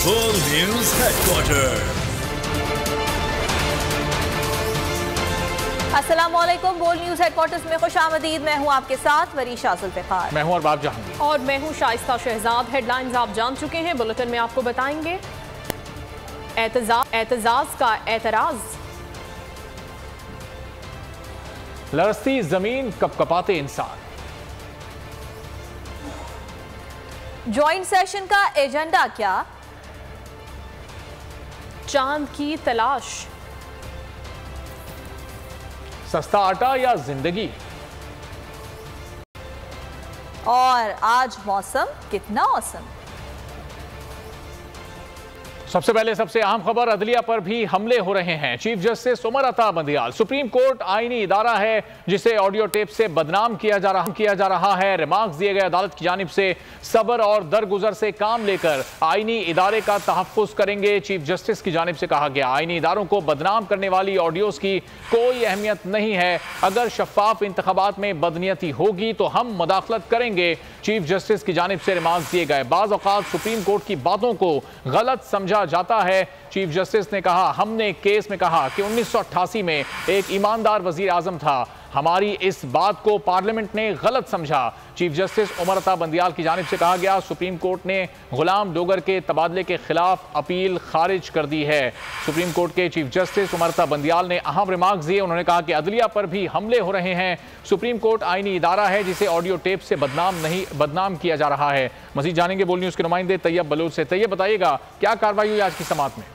बोल news headquarter. अस्सलामुअलैकुम। बोल न्यूज हेडक्वार्टर्स में खुशामदीद। मैं हूं आपके साथ वरीशा जुल्फिकार। मैं हूं अरबाब जहांगीर और मैं हूं शाइस्ता शहजाद। हेडलाइंस आप जान चुके हैं, बुलेटिन में आपको बताएंगे। एतजाज का एतराज, लरसती जमीन कपकपाते इंसान। ज्वाइंट सेशन का एजेंडा क्या? चांद की तलाश, सस्ता आटा या जिंदगी। और आज मौसम कितना औसम। सबसे पहले सबसे अहम खबर, अदलिया पर भी हमले हो रहे हैं। Chief justice Umar Ata Bandial, supreme court आईनी इदारा है जिसे ऑडियो टेप से बदनाम किया जा रहा है। रिमार्क्स दिए गए अदालत की जानिब से सब्र और दरगुजर से काम लेकर आईनी इदारे का तहफ्फुज करेंगे। चीफ जस्टिस की जानिब से कहा गया, आईनी इदारों को बदनाम करने वाली ऑडियोज की कोई अहमियत नहीं है। अगर शफाफ इंतखाबात में बदनीयती होगी तो हम मुदाखलत करेंगे। चीफ जस्टिस की जानिब से रिमार्क्स दिए गए। बाज़ औक़ात सुप्रीम कोर्ट की बातों को गलत समझा जाता है। चीफ जस्टिस ने कहा, हमने केस में कहा कि 1988 में एक ईमानदार वजीर आजम था। हमारी इस बात को पार्लियामेंट ने गलत समझा। चीफ जस्टिस उमर अता बंदियाल की जानिब से कहा गया, सुप्रीम कोर्ट ने गुलाम डोगर के तबादले के खिलाफ अपील खारिज कर दी है। सुप्रीम कोर्ट के चीफ जस्टिस उमर अता बंदियाल ने अहम रिमार्क्स दिए। उन्होंने कहा कि अदलिया पर भी हमले हो रहे हैं। सुप्रीम कोर्ट आईनी इदारा है जिसे ऑडियो टेप से बदनाम किया जा रहा है। मजीद जानेंगे बोल न्यूज के नुमाइंदे तैयब बलूच से। तैयब, बताइएगा क्या कार्रवाई हुई आज की समाअत में?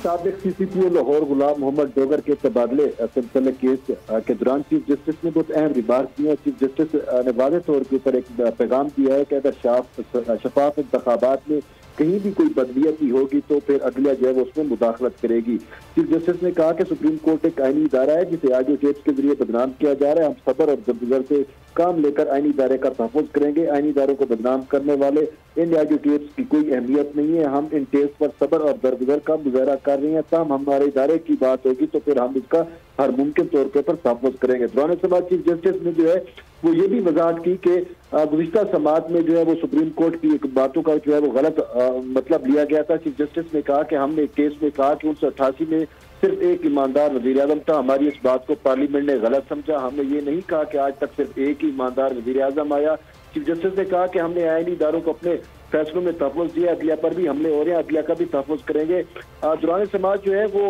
साबिक CCPO लाहौर गुलाम मोहम्मद डोगर के तबादले सिलसिले केस के दौरान चीफ जस्टिस ने बहुत अहम रिमार्क दिए। चीफ जस्टिस ने वाज़ेह तौर के ऊपर एक पैगाम दिया है कि अगर शफाफ इंतखाबात में कहीं भी कोई बदनीयती होगी तो फिर अदलिया जो है वो उसमें मुदाखलत करेगी। चीफ जस्टिस ने कहा कि सुप्रीम कोर्ट एक आईनी इदारा है जिसे ऑडियो टेप्स के जरिए बदनाम किया जा रहा है। हम सब्र और दरगुजर से काम लेकर आईनी इदारे का तहफ़्फ़ुज़ करेंगे। आईनी इदारों को बदनाम करने वाले इन ऑडियो टेप्स की कोई अहमियत नहीं है। हम इन टेप्स पर सब्र और दरगुजर का मुजाहरा कर रहे हैं। तब हमारे इदारे की बात होगी तो फिर हम इसका हर मुमकिन तौर पर तहफ़्फ़ुज़ करेंगे। दौरान समाअत चीफ जस्टिस ने जो है वो ये भी वजाहत की कि गुज़िश्ता समाअत में जो है वो सुप्रीम कोर्ट की एक बातों का जो है वो गलत मतलब लिया गया था। चीफ जस्टिस ने कहा कि हमने एक केस में कहा कि 1988 में सिर्फ एक ईमानदार वज़ीर आज़म था। हमारी इस बात को पार्लियामेंट ने गलत समझा। हमने ये नहीं कहा कि आज तक सिर्फ एक ही ईमानदार वज़ीर आज़म आया। चीफ जस्टिस ने कहा कि हमने आईनी इदारों को अपने फैसलों में तहफ़्फ़ुज़ दिया। अदलिया पर भी हमले हो रहे हैं, अदलिया का भी तहफ़्फ़ुज़ करेंगे। दौरान समाज जो है वो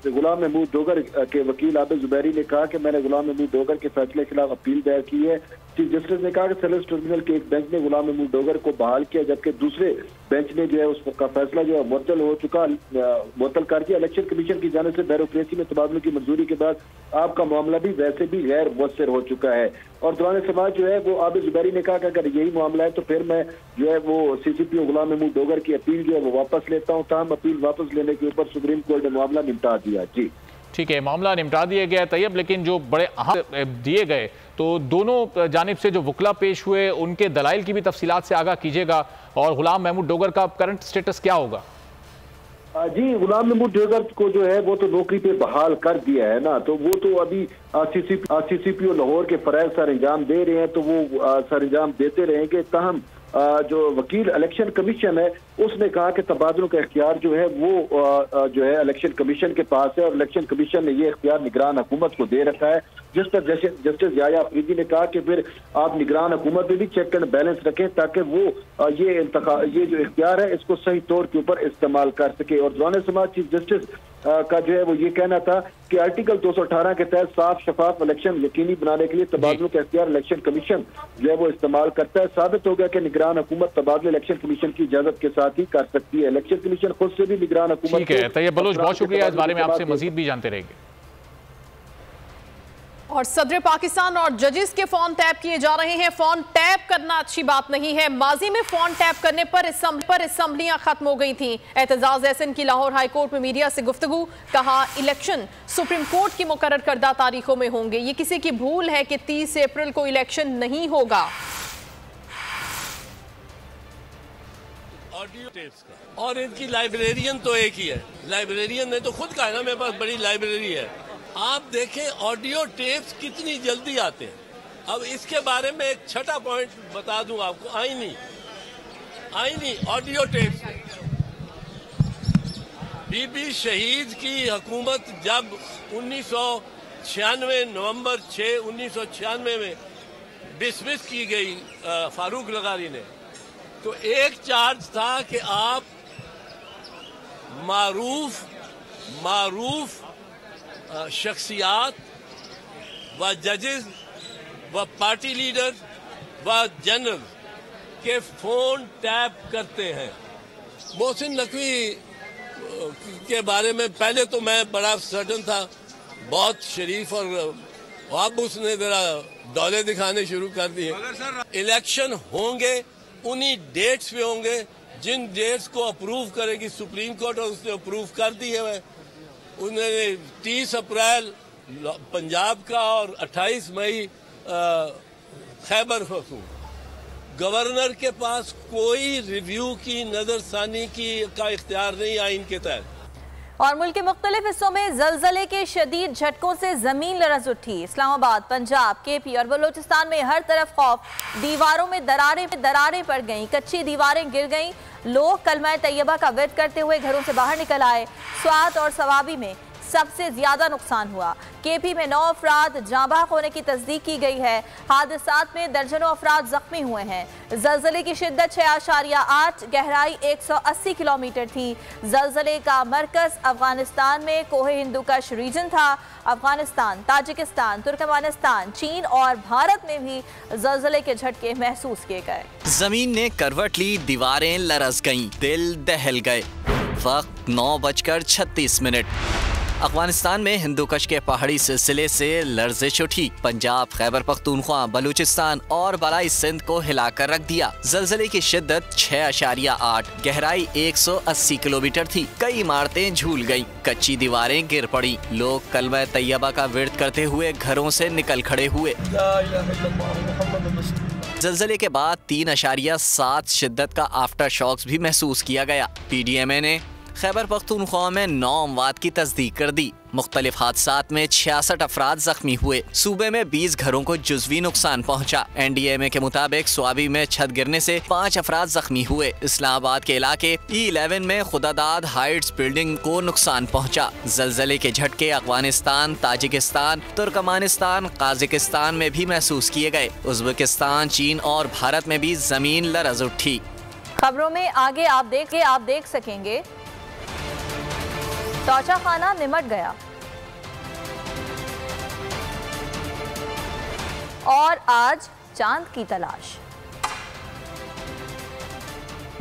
गुलाम महमूद डोगर के वकील आबिद ज़ुबैरी ने कहा कि मैंने गुलाम महमूद डोगर के फैसले के खिलाफ अपील दायर की है। चीफ जस्टिस ने कहा कि सर्विस ट्रिब्यूनल के एक बेंच ने गुलाम महमूद डोगर को बहाल किया जबकि दूसरे बेंच ने जो है उसका फैसला जो है मुअत्तल कर दिया। इलेक्शन कमीशन की जानिब से ब्यूरोक्रेसी में तबादलों की मंजूरी के बाद आपका मामला भी वैसे भी गैर मुअस्सर हो चुका है। और दौरान समाज जो है वो आबिद ज़ुबैरी ने कहा कि अगर यही मामला है तो फिर मैं जो है वो CCPO गुलाम महमूद डोगर की अपील जो है वो वापस लेता हूँ। ताहम अपील वापस लेने के ऊपर सुप्रीम कोर्ट ने मामला निपटा दिया। जी ठीक है, मामला निपटा दिया गया तैयब, लेकिन जो बड़े अहम दिए गए तो दोनों जानिब से जो वकला पेश हुए उनके दलाइल की भी तफसीलात से आगाह कीजिएगा। और गुलाम महमूद डोगर का करंट स्टेटस क्या होगा? जी, गुलाम महमूद डोगर को जो है वो तो नौकरी पे बहाल कर दिया है ना, तो वो तो अभी CCPO लाहौर के फराइज सर अंजाम दे रहे हैं तो वो सर अंजाम देते रहेंगे। ताहम जो वकील इलेक्शन कमीशन है उसने कहा कि तबादलों का इख्तियार जो है वो जो है इलेक्शन कमीशन के पास है और इलेक्शन कमीशन ने ये इख्तियार निगरान हुकूमत को दे रखा है। जिस पर जस्टिस याया अफरीदी ने कहा कि फिर आप निगरान हुकूमत में भी चेक एंड बैलेंस रखें ताकि वो ये जो इख्तियार है इसको सही तौर के ऊपर इस्तेमाल कर सके। और दौरान समाज चीफ जस्टिस का जो है वो ये कहना था कि आर्टिकल 218 के तहत साफ शफाफ इलेक्शन यकीनी बनाने के लिए तबादलों का इख्तियार इलेक्शन कमीशन जो है वो इस्तेमाल करता है। साबित हो गया कि निगरान हुकूमत तबादले इलेक्शन कमीशन की इजाजत के साथ ही कर सकती है। इलेक्शन कमीशन खुद से भी निगरान हुकूमत। ठीक है तैयब बलूच, बहुत शुक्रिया। इस बारे में आपसे मजीद भी जानते रहेंगे। और सदर पाकिस्तान और जजेस के फोन टैप किए जा रहे हैं। फोन टैप करना अच्छी बात नहीं है। माजी में फोन टैप करने पर असम्बलियां खत्म हो गई थी। एतजाज एहसन की लाहौर हाई कोर्ट में मीडिया से गुफ्तगू, कहा इलेक्शन सुप्रीम कोर्ट की मुकर्रर करदा तारीखों में होंगे। ये किसी की भूल है कि 30 अप्रैल को इलेक्शन नहीं होगा। ऑडियो टेप्स का और इनकी लाइब्रेरियन तो एक ही है। लाइब्रेरियन ने तो खुद कहा ना मेरे पास बड़ी लाइब्रेरी है। आप देखें ऑडियो टेप्स कितनी जल्दी आते हैं। अब इसके बारे में एक छठा पॉइंट बता दूं आपको, आईनी ऑडियो टेप्स बीबी शहीद की हुकूमत जब 1996 नवंबर 6 1996 में डिसमिस की गई फारूक लगारी ने, तो एक चार्ज था कि आप मारूफ शख्सियात व जजेस व पार्टी लीडर व जनरल के फोन टैप करते हैं। मोहसिन नकवी के बारे में पहले तो मैं बड़ा सर्टन था, बहुत शरीफ, और अब उसने जरा दौले दिखाने शुरू कर दिए। इलेक्शन होंगे उन्हीं डेट्स पे होंगे जिन डेट्स को अप्रूव करेगी सुप्रीम कोर्ट, और उसने अप्रूव कर दिए हुए। उन्होंने 30 अप्रैल पंजाब का और 28 मई खैबर पख्तूनख्वा। गवर्नर के पास कोई रिव्यू की नजरसानी का इख्तियार नहीं आइन के तहत। और मुल्क के मुख्तलिफ हिस्सों में जलजले के शदीद झटकों से जमीन लरज उठी। इस्लामाबाद, पंजाब, केपी और बलूचिस्तान में हर तरफ खौफ। दीवारों में दरारें पड़ गईं, कच्ची दीवारें गिर गईं। लोग कलमा तैयबा का विर्द करते हुए घरों से बाहर निकल आए। स्वात और सवाबी में सबसे ज्यादा नुकसान हुआ। केपी में 9 अफराद जांबाक होने की तस्दीक की गई है। हादसात में दर्जनों अफराद जख्मी हुए हैं। जलजले की शिद्दत 6.8, गहराई 180 किलोमीटर थी। जलजले का मरकज अफगानिस्तान में कोहे हिंदुकश रीजन था। अफगानिस्तान, ताजिकिस्तान, तुर्कमेनिस्तान, चीन और भारत में भी जलजले के झटके महसूस किए गए। जमीन ने करवट ली, दीवारें लरस गईं, दिल दहल गए। वक्त 9:36। अफगानिस्तान में हिंदुकश के पहाड़ी सिलसिले से लर्जिश उठी। पंजाब, खैबर पख्तूनख्वा, बलूचिस्तान और बलाई सिंध को हिलाकर रख दिया। जलजले की शिद्दत 6.8, गहराई 180 किलोमीटर थी। कई इमारतें झूल गईं, कच्ची दीवारें गिर पड़ी। लोग कलमा तैयबा का विर्द करते हुए घरों से निकल खड़े हुए। जलजले के बाद 3.7 शिद्दत का आफ्टर शॉक्स भी महसूस किया गया। PDMA ने खैबर पख्तूनख्वा में 9 अमवात की तस्दीक कर दी। मुख्तलिफ हादसात में 66 अफराद जख्मी हुए। सूबे में 20 घरों को जुज़वी नुकसान पहुंचा। NDMA के मुताबिक स्वाबी में छत गिरने से 5 अफराद जख्मी हुए। इस्लामाबाद के इलाके E11 में खुदादाद हाइट्स बिल्डिंग को नुकसान पहुंचा। जलजले के झटके अफगानिस्तान, ताजिकिस्तान, तुर्कमेनिस्तान, काजिकिस्तान में भी महसूस किए गए। उज़्बेकिस्तान, चीन और भारत में भी जमीन लरज उठी। खबरों में आगे आप देख सकेंगे, तोचा खाना निमट गया और आज चांद की तलाश।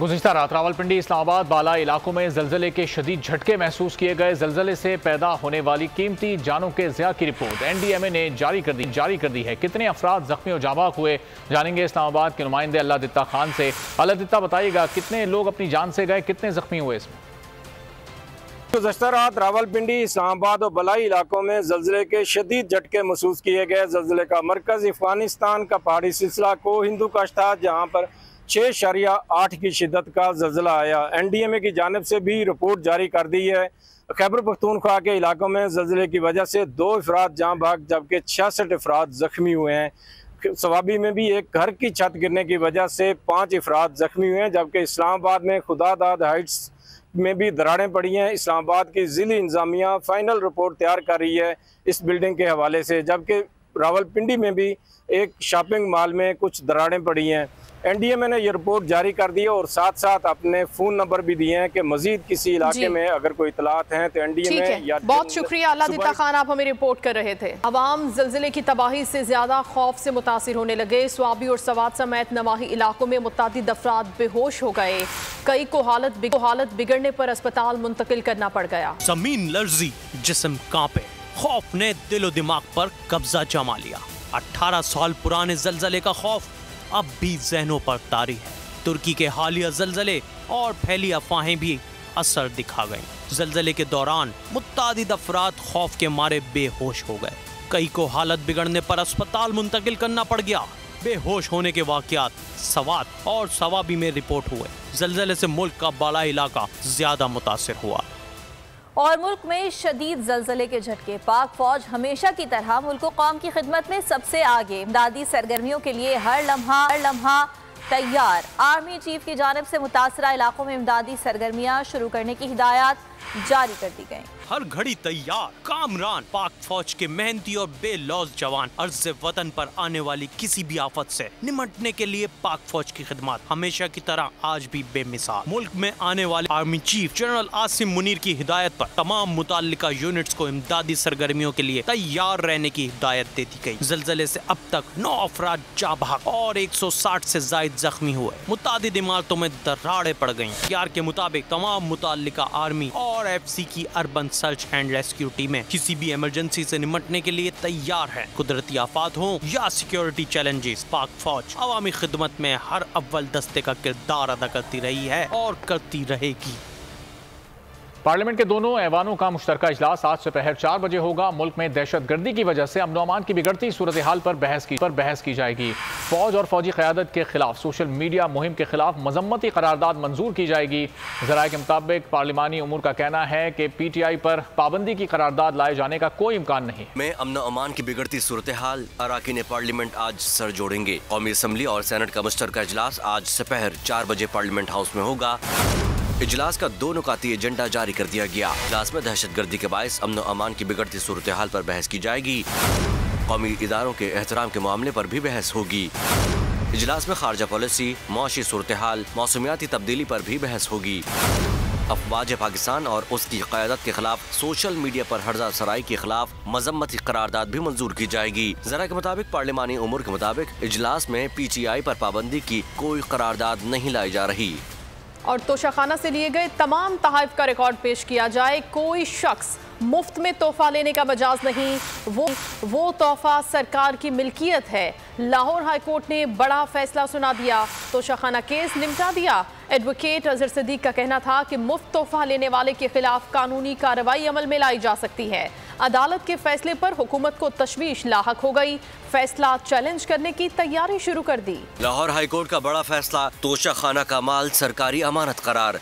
गुज़िश्ता रात रावलपिंडी, इस्लामाबाद, बाला इलाकों में जलजले के शदीद झटके महसूस किए गए। जलजले से पैदा होने वाली कीमती जानों के ज़िया की रिपोर्ट NDMA ने जारी कर दी है। कितने अफराद जख्मी और जाबाक हुए, जानेंगे इस्लामाबाद के नुमाइंदे अल्लादित्ता खान से। अल्लादित्ता, बताइएगा कितने लोग अपनी जान से गए, कितने जख्मी हुए इसमें? गुज़श्ता रात रावलपिंडी, इस्लामाबाद और बलाई इलाकों में जलजले के शदीद झटके महसूस किए गए। जलजले का मरकज़ अफगानिस्तान का पहाड़ी सिलसिला को हिंदुकश था, जहाँ पर 6.8 की शिद्दत का जलजला आया। NDMA की जानिब से भी रिपोर्ट जारी कर दी है। खैबर पख्तूनख्वा के इलाकों में जलजले की वजह से 2 अफराद जाँ भाग, जबकि 66 अफराद जख्मी हुए हैं। सवाबी में भी एक घर की छत गिरने की वजह से 5 अफराद जख्मी हुए हैं, जबकि इस्लामाबाद में खुदादाद हाइट्स में भी दरारें पड़ी हैं। इस्लामाबाद की ज़िली इंतज़ामिया फ़ाइनल रिपोर्ट तैयार कर रही है इस बिल्डिंग के हवाले से, जबकि रावलपिंडी में भी एक शॉपिंग मॉल में कुछ दरारें पड़ी हैं। NDMA ने यह रिपोर्ट जारी कर दी है और साथ साथ अपने फ़ोन नंबर भी दिए हैं कि मजीद किसी इलाके में अगर कोई इतलात हैं तो NDMA या। बहुत शुक्रिया अल्लादित्ता खान, आप हमें रिपोर्ट कर रहे थे। अवाम जलजिले की तबाही से ज्यादा खौफ से मुतासिर होने लगे। स्वाबी और सवात समेत नवाही इलाकों में मुतादिद अफराद बेहोश हो गए। कई को हालत बिगड़ने पर अस्पताल मुंतकिल करना पड़ गया। जमीन लर्जी, जिस्म कांपे, खौफ ने दिलो दिमाग पर कब्जा जमा लिया। 18 साल पुराने जलजले का खौफ अब भी जहनों पर तारी है। तुर्की के हालिया जलजले और फैली अफवाहें भी असर दिखा गईं। जलजले के दौरान मुत्तादिद अफराद खौफ के मारे बेहोश हो गए। कई को हालत बिगड़ने पर अस्पताल मुंतकिल करना पड़ गया। बेहोश होने के वाकयात सवात और सवाबी में रिपोर्ट हुए। जलजले से मुल्क का बड़ा इलाका ज्यादा मुतासिर हुआ और मुल्क में शदीद जलजले के झटके। पाक फौज हमेशा की तरह मुल्क कौम की खिदमत में सबसे आगे। इमदादी सरगर्मियों के लिए हर लम्हा तैयार। आर्मी चीफ की जानिब से मुतासरा इलाकों में इमदादी सरगर्मियां शुरू करने की हिदायत जारी कर दी गई। हर घड़ी तैयार कामरान पाक फौज के मेहनती और बेलौस जवान अर्ज़ वतन पर आने वाली किसी भी आफत से निमटने के लिए पाक फौज की खिदमत हमेशा की तरह आज भी बेमिसाल। मुल्क में आने वाले army chief general Asim Munir की हिदायत पर तमाम मुताल्लिका यूनिट्स को इमदादी सरगर्मियों के लिए तैयार रहने की हिदायत दे दी गई। ज़लज़ले से अब तक 9 अफराद जाँ बहक और 160 से जायद जख्मी हुए। मुतादिद इमारतों में दरारें पड़ गयी। यार के मुताबिक तमाम मुताल्लिका आर्मी और FC की अर्बन सर्च एंड रेस्क्यू टीमें किसी भी इमरजेंसी से निमटने के लिए तैयार है। कुदरती आफात हो या सिक्योरिटी चैलेंजेस, पाक फौज अवामी खिदमत में हर अव्वल दस्ते का किरदार अदा करती रही है और करती रहेगी। पार्लियामेंट के दोनों ऐवानों का मुश्तरका इजलास आज दोपहर 4 बजे होगा। मुल्क में दहशत गर्दी की वजह से अमन व अमान की बिगड़ती सूरत हाल पर बहस की जाएगी। फौज और फौजी क़यादत के खिलाफ सोशल मीडिया मुहिम के खिलाफ मजम्मती करारदाद मंजूर की जाएगी। ज़राए के मुताबिक पार्लिमानी उमूर का कहना है कि PTI पर पाबंदी की करारदाद लाए जाने का कोई इम्कान नहीं। में अमन व अमान की बिगड़ती सूरत हाल अराकीन पार्लियामेंट आज सर जोड़ेंगे। कौमी असम्बली और सेनेट का मुश्तरका इजलास आज दोपहर 4 बजे पार्लियामेंट हाउस में होगा। इजलास का 2 नुकाती एजेंडा जारी कर दिया गया। इजलास में दहशत गर्दी के बायस अमन व अमान की बिगड़ती सूरत हाल पर बहस की जाएगी। कौमी इदारों के एहतराम के मामले पर भी बहस होगी। इजलास में खारजा पॉलिसी, मुआशी सूरत हाल, मौसमियाती तब्दीली पर भी बहस होगी। अफवाज पाकिस्तान और उसकी क़यादत के खिलाफ सोशल मीडिया पर हर्जा सराई के खिलाफ मजम्मती करारदाद भी मंजूर की जाएगी। ज़रा के मुताबिक पार्लिमानी उमूर के मुताबिक इजलास में PTI पर पाबंदी की कोई करारदाद नहीं लाई जा रही। और तोशाखाना से लिए गए तमाम तहफ़ का रिकॉर्ड पेश किया जाए। कोई शख्स मुफ्त में तोहफा लेने का मजाज नहीं, वो तोहफा सरकार की मिल्कियत है। लाहौर हाई कोर्ट ने बड़ा फैसला सुना दिया, तोशाखाना केस निपटा दिया। एडवोकेट अजहर सिद्दीक का कहना था कि मुफ्त तोहफा लेने वाले के खिलाफ कानूनी कार्रवाई अमल में लाई जा सकती है। अदालत के फैसले पर हुकूमत को तशवीश लाहक हो गई, फैसला चैलेंज करने की तैयारी शुरू कर दी। लाहौर हाई कोर्ट का बड़ा फैसला, तोशाखाना का माल सरकारी अमानत करार।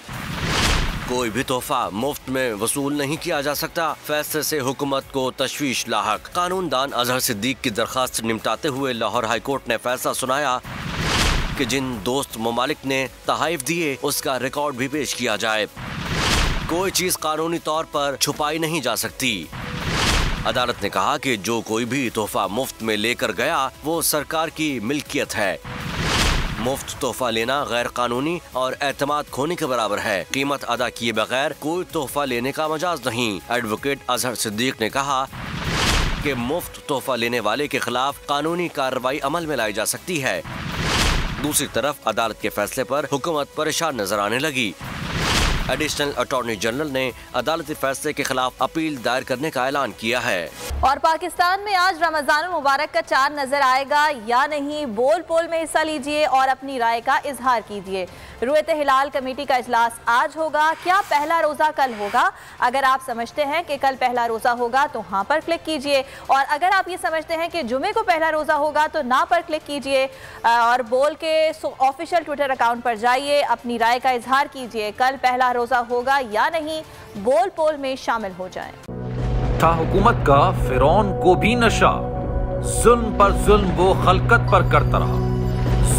कोई भी तोहफा मुफ्त में वसूल नहीं किया जा सकता। फैसले से हुकूमत को तशवीश लाहक। कानून दान अजहर सिद्दीक की दरखास्त निपटाते हुए लाहौर हाई कोर्ट ने फैसला सुनाया कि जिन दोस्त ममालिक ने तहफ़ दिए उसका रिकॉर्ड भी पेश किया जाए। कोई चीज कानूनी तौर पर छुपाई नहीं जा सकती। अदालत ने कहा कि जो कोई भी तोहफा मुफ्त में लेकर गया वो सरकार की मिल्कियत है। मुफ्त तोहफा लेना गैर कानूनी और एतमाद खोने के बराबर है। कीमत अदा किए बगैर कोई तोहफा लेने का मजाज नहीं। एडवोकेट अजहर सिद्दीक ने कहा कि मुफ्त तोहफा लेने वाले के खिलाफ कानूनी कार्रवाई अमल में लाई जा सकती है। दूसरी तरफ अदालत के फैसले पर हुकूमत परेशान नजर आने लगी। एडिशनल अटॉर्नी जनरल ने अदालती फैसले के खिलाफ अपील दायर करने का ऐलान किया है। और पाकिस्तान में आज रमजान मुबारक का चांद नजर आएगा या नहीं, बोल पोल में हिस्सा लीजिए और अपनी राय का इजहार कीजिए। रुयत हिलाल कमेटी का इजलास आज होगा। क्या पहला रोजा कल होगा? अगर आप समझते हैं कि कल पहला रोजा होगा तो हाँ पर क्लिक कीजिए, और अगर आप ये समझते हैं कि जुमे को पहला रोजा होगा तो ना पर क्लिक कीजिए और बोल के ऑफिशियल ट्विटर अकाउंट पर जाइए, अपनी राय का इजहार कीजिए। कल पहला रोजा होगा या नहीं, बोल पोल में शामिल हो जाएं। था हुकूमत का फिरौन को भी नशा, जुल्म पर जुल्म वो खलकत पर करता रहा।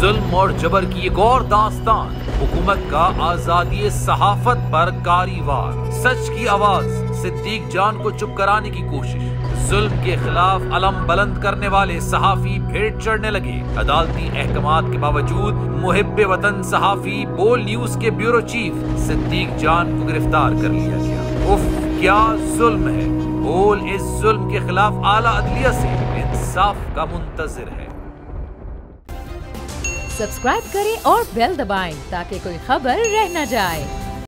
जुल्म और जबर की एक और दास्तान, हुकूमत का आजादी सहाफत पर कारीवार। सच की आवाज सिद्दीक जान को चुप कराने की कोशिश। जुल्म के खिलाफ अलम बुलंद करने वाले सहाफी भेंट चढ़ने लगे। अदालती अहकामात के बावजूद मुहिब्बे वतन सहाफी बोल न्यूज के ब्यूरो चीफ सिद्दीक जान को गिरफ्तार कर लिया गया। उफ, क्या जुल्म है। बोल इस जुल्म के खिलाफ आला अदलिया से इंसाफ का मुंतजिर है। सब्सक्राइब करें और बेल दबाएं ताकि कोई खबर रह न जाए।